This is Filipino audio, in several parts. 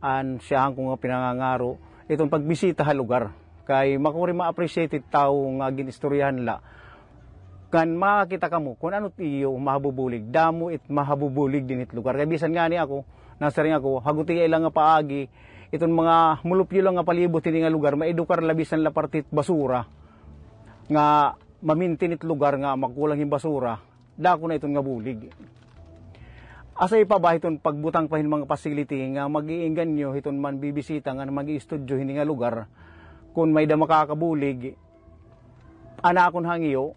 an siyahan ko nga pinangangaro itong pagbisita ha lugar kay makuri ma-appreciated tao nga ginistoryahan la kan makakita kamo kung ano iyo mahabubulig damo it mahabubulig din it lugar kay bisan nga ni ako nasa ring ako haguti ilang nga paagi itong mga mulupyo lang nga palibot ini nga lugar maedukar labisan la partit basura nga mamintin it lugar nga magkulang yung basura dako na itong nga bulig. Asay pa ba iton pagbutang pa mga facility nga mag-iinggan nyo iton man bibisita nga mag-i-studio hindi nga lugar kung may da makakabulig ana akong hangiyo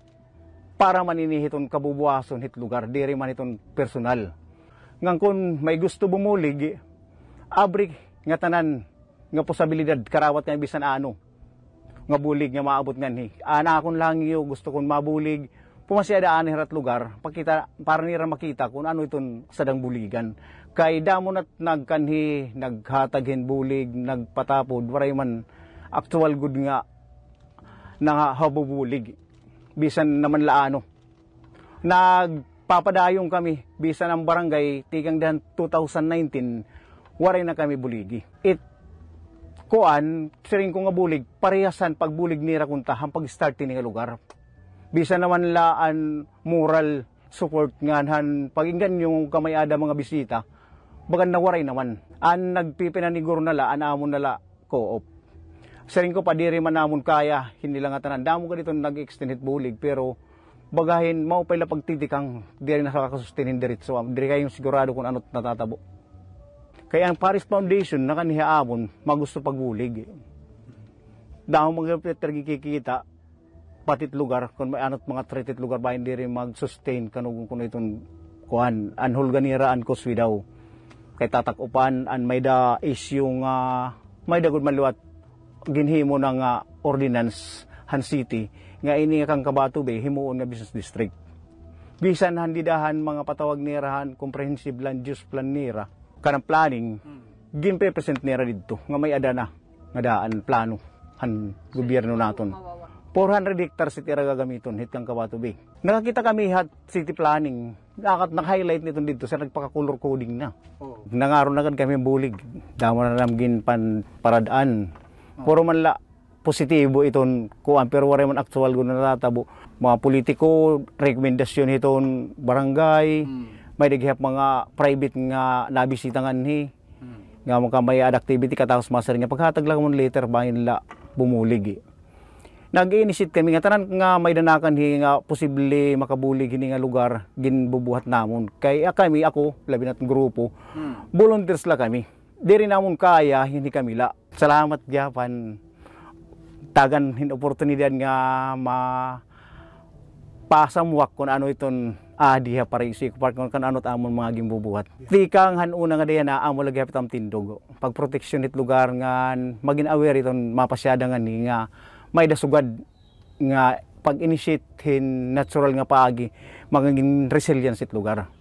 para maninihi iton kabubuason hit lugar diri man iton personal ngang kung may gusto bumulig abrik nga tanan nga posibilidad karawat nga bisan ano nga bulig nga maabot nganhi ana akong hangiyo gusto kong mabulig pumasyadaan hirat lugar pakita para nira makita kung ano iton sadang buligan kay damo nat nagkanhi naghataghin bulig nagpatapod waray man actual good nga habubulig bisan naman laano nagpapadayong kami bisan ang barangay tikang dahan 2019 waray na kami buligi it kuan siring ko nga bulig parehasan pagbulig nira kunta ang pag-start ni nga lugar bisa naman laan moral support nganhan paginggan yung kamayada mga bisita bagan nawaray naman an nagpipinaniguro nala anamon nala co-op saring ko pa diri man namon kaya hindi lang tanan damo ka dito nag-extend bulig pero bagahin mao pala pagtitikang diri na nakakasustenin diretso diri kayong sigurado kung ano't natatabo kaya ang Paris Foundation nakanihaamon magusto pagbulig damo mga tergikikita patit lugar kung may anot mga treated lugar ba hindi rin mag-sustain kanugong kuno itong kuhan anhol ganiraan kuswi daw kay tatakupan an may da issue nga may da gud maluwat ginhimo ng ordinance han city nga ini kang Kabato Bay himuon nga business district bisan handi dahan mga patawag nirahan comprehensive land use plan nira kanang planning ginpe-present nira didto nga may adana nga daan plano han gobyerno naton 400 hectares iti gagamiton hit kang Kabato Bay. Nakakita kami hat city planning. Naka-highlight nito dito sa nagpaka-color coding na. Nangaron na kami bulig. Damo na namgin paradaan. Puro man la positibo iton kuan pero wala man actual gud natatabo. Mga politiko rekomendasyon iton barangay. May daghap mga private nga nabisita nganhi. Nga mga may activity katapos master nga paghatag lang mo later bahin la bumulig. Nag-iinisit kami nga tanan nga may danakan nga posible makabulig hini nga lugar ginbubuhat namon kay kami ako labi nat grupo volunteers la kami diri namon kaya hindi kami la salamat gyapon tagan hin oportunidad nga pasamwak kun ano iton diha parisi park kun anot amon mga gimbubuhat tikang hanuna nga diyan na amo lagi hapitam tindog pag protection it lugar nga magin aware iton mapasyada nga ni nga may dasugad nga pag-initiate natural nga paagi magiging resilience it lugar.